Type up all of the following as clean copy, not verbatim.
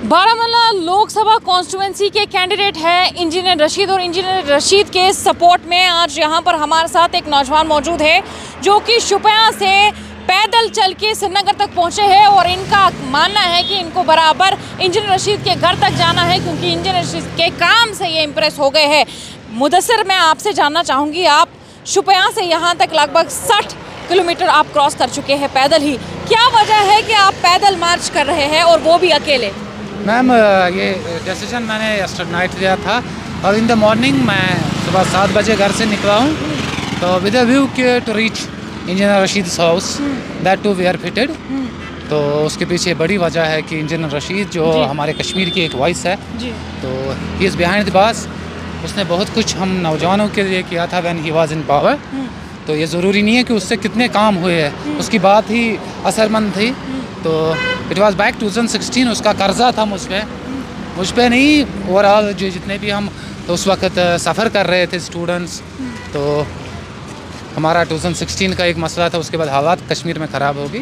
Baramulla Lok Sabha constituency के candidate है engineer Rashid और इंजीनियर रशीद के सपोर्ट में आज यहाँ पर हमारे साथ एक नौजवान मौजूद है जो कि शुपियां से पैदल चल के श्रीनगर तक पहुँचे हैं और इनका मानना है कि इनको बराबर इंजीनियर रशीद के घर तक जाना है क्योंकि इंजीनियर रशीद के काम से ये इम्प्रेस हो गए हैं। मुदस्सिर, मैं आपसे जानना चाहूँगी, आप शुपियां से यहाँ तक लगभग 60 किलोमीटर आप क्रॉस कर चुके हैं पैदल ही। क्या वजह है कि आप पैदल मार्च कर रहे हैं और वो भी अकेले? मैम, ये डिसीजन मैंने यस्टरडे नाइट लिया था और इन द मॉर्निंग मैं सुबह 7 बजे घर से निकला हूँ, तो विद अ व्यू के to reach engineer Rashid house, that to we are fitted. तो उसके पीछे बड़ी वजह है कि इंजीनियर रशीद जो हमारे कश्मीर की एक वॉइस है, तो ही इज़ बिहाइंड द बास। उसने बहुत कुछ हम नौजवानों के लिए किया था when he was in power. तो ये ज़रूरी नहीं है कि उससे कितने काम हुए हैं, उसकी बात ही असरमंद थी। तो इट वाज बैक 2016, उसका कर्जा था मुझ पे नहीं, ओवरऑल जो जितने भी हम तो उस वक्त सफ़र कर रहे थे स्टूडेंट्स, तो हमारा 2016 का एक मसला था। उसके बाद हालात कश्मीर में ख़राब होगी,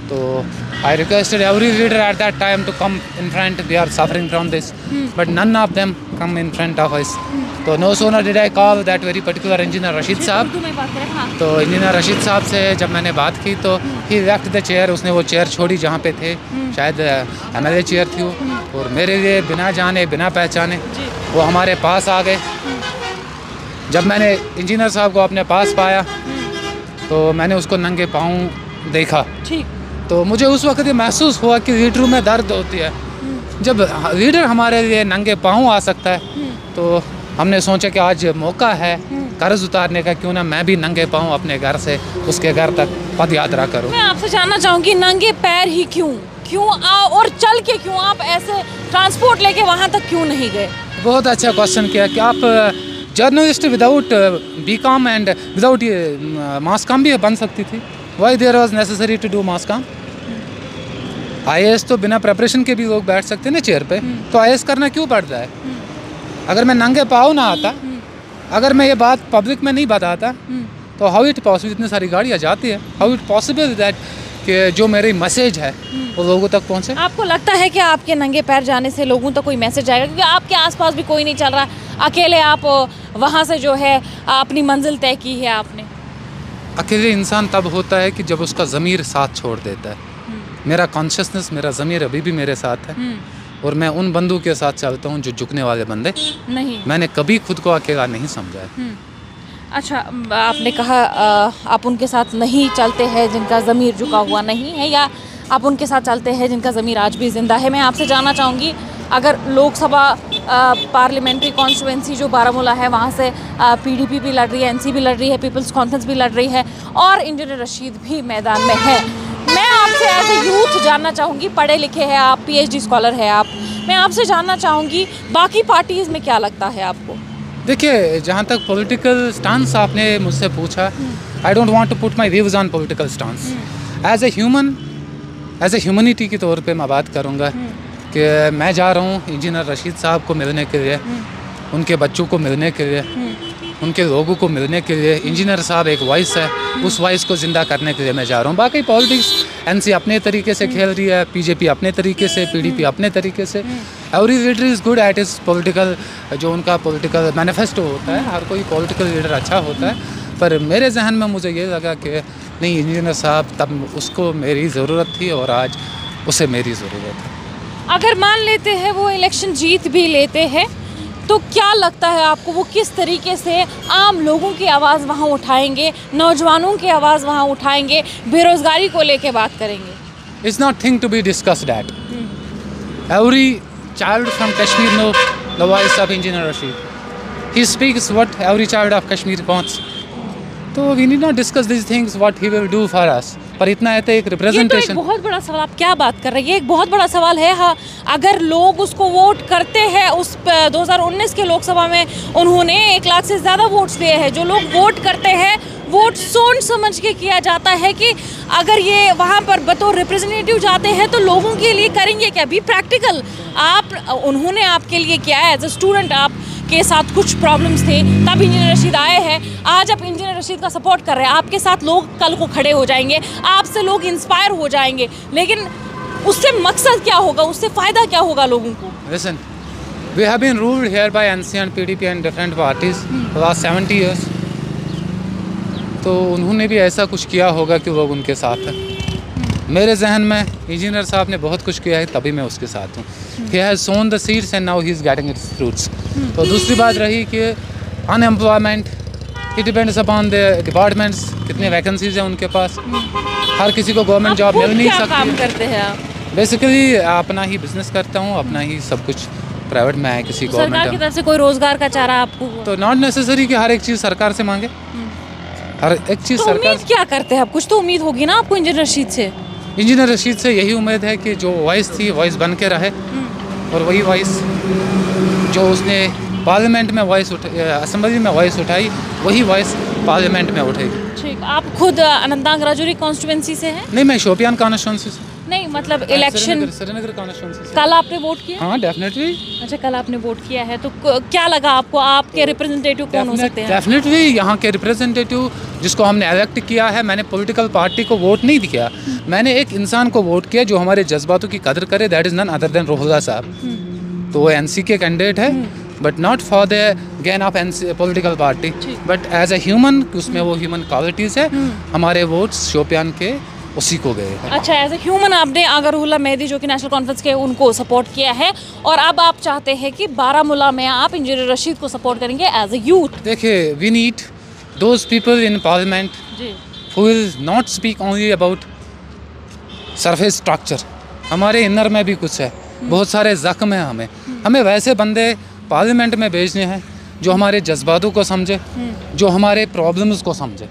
तो I requested every leader at that time to come in front, we are suffering from this, but none of them come in front of us. तो no sooner did I call that very particular engineer Rashid sahab. तो engineer Rashid साहब से जब मैंने बात की तो ही left the chair, उसने वो चेयर छोड़ी जहाँ पे थे, शायद MLA चेयर थी वो, और मेरे लिए बिना जाने बिना पहचाने वो हमारे पास आ गए। जब मैंने इंजीनियर साहब को अपने पास पाया तो मैंने उसको नंगे पाँव देखा, तो मुझे उस वक्त ये महसूस हुआ कि लीडरों में दर्द होती है। जब लीडर हमारे लिए नंगे पाँव आ सकता है तो हमने सोचा कि आज मौका है कर्ज उतारने का, क्यों ना मैं भी नंगे पाँव अपने घर से उसके घर तक पद यात्रा करूँ। मैं आपसे जानना चाहूँगी, नंगे पैर ही क्यों और चल के क्यों? आप ऐसे ट्रांसपोर्ट लेके वहाँ तक क्यों नहीं गए? बहुत अच्छा क्वेश्चन किया कि आप journalist without BCom and without mass com भी बन सकती थी। Why there was necessary to do mass com? IAS तो बिना प्रिपरेशन के भी लोग बैठ सकते हैं ना चेयर पे, तो IAS करना क्यों पड़ता है? अगर मैं नंगे पाँव ना आता, अगर मैं ये बात पब्लिक में नहीं बताता, तो हाउ इट पॉसिबल? इतनी सारी गाड़ियाँ जाती है, हाउ इट पॉसिबल दैट कि जो मेरी मैसेज है वो लोगों तक पहुँचे? आपको लगता है कि आपके नंगे पैर जाने से लोगों तक कोई मैसेज आएगा? क्योंकि आपके आसपास भी कोई नहीं चल रहा, अकेले आप वहाँ से जो है अपनी मंजिल तय की है आपने। अकेले इंसान तब होता है कि जब उसका ज़मीर साथ छोड़ देता है। मेरा कॉन्शियसनेस, मेरा ज़मीर अभी भी मेरे साथ है, और मैं उन बंदों के साथ चलता हूँ जो झुकने वाले बंदे नहीं। मैंने कभी खुद को अकेला नहीं समझा है। अच्छा, आपने कहा आप उनके साथ नहीं चलते हैं जिनका ज़मीर झुका हुआ नहीं है, या आप उनके साथ चलते हैं जिनका ज़मीर आज भी ज़िंदा है। मैं आपसे जानना चाहूँगी, अगर लोकसभा पार्लियामेंट्री कॉन्स्टिट्यूंसी जो बारामूला है वहाँ से PDP भी लड़ रही है, NC भी लड़ रही है, पीपल्स कॉन्फ्रेंस भी लड़ रही है और इंजीनियर रशीद भी मैदान में है। मैं आपसे एज ए यूथ जानना चाहूँगी, पढ़े लिखे हैं आप, PhD स्कॉलर है आप, मैं आपसे जानना चाहूँगी बाकी पार्टीज़ में क्या लगता है आपको? देखिए, जहाँ तक पॉलिटिकल स्टांस आपने मुझसे पूछा, I don't want to put my views on political stance. As a human, as a humanity के तौर पे मैं बात करूँगा कि मैं जा रहा हूँ इंजीनियर रशीद साहब को मिलने के लिए, उनके बच्चों को मिलने के लिए, उनके लोगों को मिलने के लिए। इंजीनियर साहब एक वॉइस है, उस वॉइस को ज़िंदा करने के लिए मैं जा रहा हूँ। बाकी पॉलिटिक्स NC अपने तरीके से खेल रही है, BJP अपने तरीके से, PDP अपने तरीके से। Every leader is good at is political, जो उनका पॉलिटिकल मैनिफेस्टो होता है। हर कोई पॉलिटिकल लीडर अच्छा होता है, पर मेरे जहन में मुझे ये लगा कि नहीं, इंजीनियर साहब, तब उसको मेरी ज़रूरत थी और आज उसे मेरी ज़रूरत है। अगर मान लेते हैं वो इलेक्शन जीत भी लेते हैं, तो क्या लगता है आपको वो किस तरीके से आम लोगों की आवाज़ वहाँ उठाएंगे, नौजवानों की आवाज़ वहाँ उठाएंगे, बेरोज़गारी को लेके बात करेंगे? It's not thing to be discussed at. Every child from Kashmir know the voice of Engineer Rashid. He speaks what every child of Kashmir wants. तो we need not discuss these things what he will do for us. पर इतना है तो एक representation. ये तो एक बहुत बड़ा सवाल, आप क्या बात कर रहे हैं? ये एक बहुत बड़ा सवाल है। हाँ, अगर लोग उसको वोट करते हैं, उस 2019 के लोकसभा में उन्होंने 1 लाख से ज़्यादा वोट्स दिए हैं। जो लोग वोट करते हैं, वोट सोच समझ के किया जाता है कि अगर ये वहाँ पर बतौर रिप्रेजेंटेटिव जाते हैं तो लोगों के लिए करेंगे क्या? भी प्रैक्टिकल उन्होंने आपके लिए किया है। एज ए स्टूडेंट आप के साथ कुछ प्रॉब्लम्स थे, तब इंजीनियर रशीद आए हैं। आज आप इंजीनियर रशीद का सपोर्ट कर रहे हैं, आपके साथ लोग कल को खड़े हो जाएंगे, आपसे लोग इंस्पायर हो जाएंगे। लेकिन उससे मकसद क्या होगा, उससे फ़ायदा क्या होगा लोगों को? Listen, we have been ruled here by NC and PDP and different parties for last 70 years. तो उन्होंने भी ऐसा कुछ किया होगा कि लोग उनके साथ हैं। मेरे जहन में इंजीनियर साहब ने बहुत कुछ किया है, तभी मैं उसके साथ हूँ। He has sown the seeds and now he is getting its fruits. तो दूसरी बात रही कि unemployment, it depends upon the departments, कितने वैकेंसीज हैं उनके पास। हर किसी को गवर्नमेंट जॉब मिल नहीं सकती। काम करते हैं आप? बेसिकली अपना ही बिजनेस करता हूँ, अपना ही सब कुछ। प्राइवेट में है, किसी सरकार की गवर्नमेंट तरफ से कोई रोजगार का चारा आपको? तो नॉट नेसेसरी कि हर एक चीज़ सरकार से मांगे। हर एक चीज़ तो सरकार। उम्मीद क्या करते हैं आप? कुछ तो उम्मीद होगी ना आपको इंजीनियर रशीद से? इंजीनियर रशीद से यही उम्मीद है कि जो वॉइस थी वॉइस बन के रहे, और वही वॉइस जो उसने पार्लियामेंट में वॉइस असेंबली में वॉइस उठाई, वही वॉइस पार्लियामेंट में उठेगी। ठीक। आप खुद अनंतनाग राजौरी कॉन्स्टिट्यूंसी से हैं? नहीं, मैं शोपियान कॉन्स्टिट्यूंसी से। नहीं, मतलब इलेक्शन श्रीनगर कॉन्स्टिट्यूंसी से। कल आपने वोट किया? हाँ, डेफिनेटली। अच्छा, कल आपने वोट किया है, तो क्या लगा आपको? आपके रिप्रेजेंटेटिव कौन हो सकते हैं? डेफिनेटली यहाँ के रिप्रेजेंटेटिव जिसको हमने इलेक्ट किया है, मैंने पॉलिटिकल पार्टी को वोट नहीं किया, मैंने एक इंसान को वोट किया जो हमारे जज्बातों की कदर करे। That is none other than Rohilla साहब। तो वो एनसी के कैंडिडेट है, but not for the gain of political party, but as a human, उसमें वो ह्यूमन क्वालिटीज़ है। हमारे वोट्स शोपियान के उसी को गए हैं। अच्छा, एज ए ह्यूमन आपने अगर रुहुल्लाह मेहदी जो कि नेशनल कॉन्फ्रेंस के, उनको सपोर्ट किया है, और अब आप चाहते हैं कि बारामूला में आप इंजीनियर रशीद को सपोर्ट करेंगे एज ए यूथ? देखिए, we need those people in parliament who will not speak only about surface structure. हमारे इनर में भी कुछ है, बहुत सारे जख्म हैं। हमें वैसे बंदे पार्लियामेंट में भेजने हैं जो हमारे जज्बातों को समझे, जो हमारे प्रॉब्लम्स को समझे।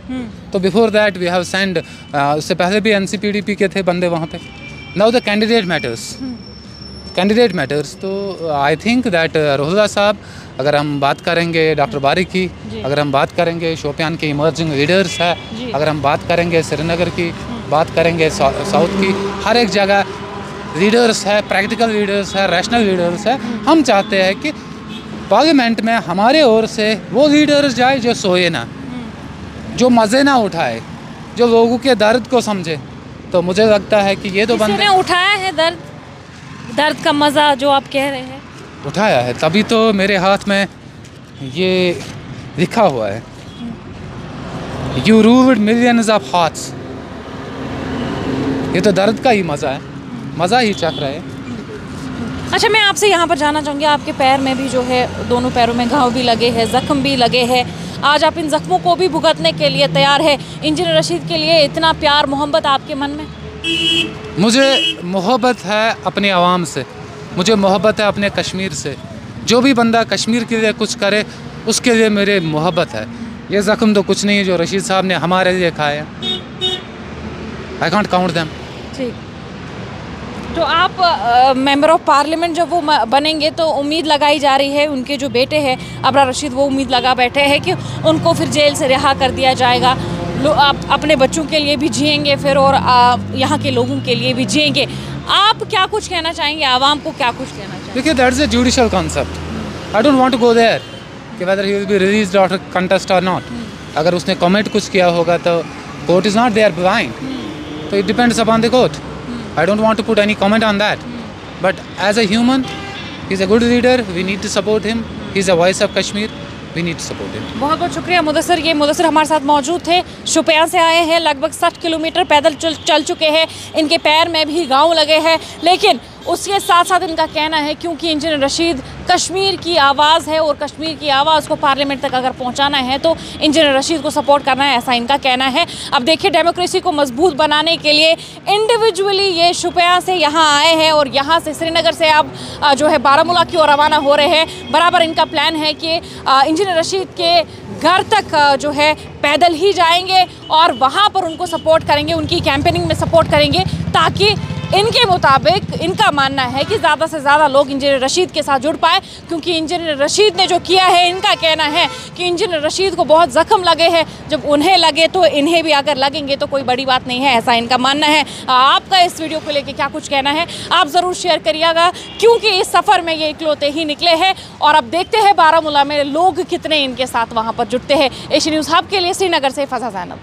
तो before that we have send, उससे पहले भी एनसीपीडीपी के थे बंदे वहाँ पे। Now the candidate matters. तो आई थिंक दैट रोहिल्ला साहब, अगर हम बात करेंगे डॉक्टर बारिक की, अगर हम बात करेंगे शोपियान के इमर्जिंग लीडर्स है, अगर हम बात करेंगे श्रीनगर की, बात करेंगे साउथ की, हर एक जगह लीडर्स है, प्रैक्टिकल लीडर्स है, रैशनल लीडर्स है। हम चाहते हैं कि पार्लियामेंट में हमारे ओर से वो लीडर्स जाए जो सोए ना, जो मज़े ना उठाए, जो लोगों के दर्द को समझे। तो मुझे लगता है कि ये तो बंदे उठाया है दर्द का मज़ा जो आप कह रहे हैं, उठाया है, तभी तो मेरे हाथ में ये लिखा हुआ है, you ruled millions of hearts. ये तो दर्द का ही मज़ा है, मज़ा ही चख रहा है। अच्छा, मैं आपसे यहाँ पर जानना चाहूँगी, आपके पैर में भी जो है, दोनों पैरों में घाव भी लगे हैं, ज़ख्म भी लगे हैं। आज आप इन ज़ख्मों को भी भुगतने के लिए तैयार है। इंजीनियर रशीद के लिए इतना प्यार मोहब्बत आपके मन में? मुझे मोहब्बत है अपने आवाम से, मुझे मोहब्बत है अपने कश्मीर से। जो भी बंदा कश्मीर के लिए कुछ करे, उसके लिए मेरे मोहब्बत है। ये ज़ख्म तो कुछ नहीं है जो रशीद साहब ने हमारे लिए खाए। I can't count them. ठीक। तो आप मेंबर ऑफ पार्लियामेंट जब वो बनेंगे, तो उम्मीद लगाई जा रही है, उनके जो बेटे हैं अबरार रशीद, वो उम्मीद लगा बैठे हैं कि उनको फिर जेल से रिहा कर दिया जाएगा। आप अपने बच्चों के लिए भी जिएंगे फिर, और यहाँ के लोगों के लिए भी जिएंगे। आप क्या कुछ कहना चाहेंगे, आवाम को क्या कुछ कहना चाहेंगे? देखिए, that is a judicial concept. I don't want to go there कि whether he will be released after contest और नॉट। अगर उसने कमिट कुछ किया होगा तो court is not there blind, तो it depends upon the court. I don't want to put any comment on that. But as a human, he's a good leader. We need to support him. He's a voice of Kashmir. We need to support him. बहुत बहुत शुक्रिया मुदस्सिर। ये मुदस्सिर हमारे साथ मौजूद थे, शोपियान से आए हैं, लगभग 60 किलोमीटर पैदल चल चुके हैं। इनके पैर में भी घाव लगे हैं, लेकिन उसके साथ साथ इनका कहना है क्योंकि इंजीनियर रशीद कश्मीर की आवाज़ है, और कश्मीर की आवाज़ को पार्लियामेंट तक अगर पहुंचाना है तो इंजीनियर रशीद को सपोर्ट करना है, ऐसा इनका कहना है। अब देखिए, डेमोक्रेसी को मजबूत बनाने के लिए इंडिविजुअली ये शोपियान से यहाँ आए हैं, और यहाँ से श्रीनगर से अब जो है बारामूला की ओर रवाना हो रहे हैं। बराबर इनका प्लान है कि इंजीनियर रशीद के घर तक जो है पैदल ही जाएंगे, और वहाँ पर उनको सपोर्ट करेंगे, उनकी कैंपेनिंग में सपोर्ट करेंगे, ताकि इनके मुताबिक इनका मानना है कि ज़्यादा से ज़्यादा लोग इंजीनियर रशीद के साथ जुड़ पाए, क्योंकि इंजीनियर रशीद ने जो किया है, इनका कहना है कि इंजीनियर रशीद को बहुत ज़ख्म लगे हैं, जब उन्हें लगे तो इन्हें भी अगर लगेंगे तो कोई बड़ी बात नहीं है, ऐसा इनका मानना है। आपका इस वीडियो को लेकर क्या कुछ कहना है, आप ज़रूर शेयर करिएगा, क्योंकि इस सफ़र में ये इकलौते ही निकले हैं। और अब देखते हैं बारामूला में लोग कितने इनके साथ वहाँ पर जुटते हैं। एशियन न्यूज़ हब के लिए श्रीनगर से फजा ज़ैनब।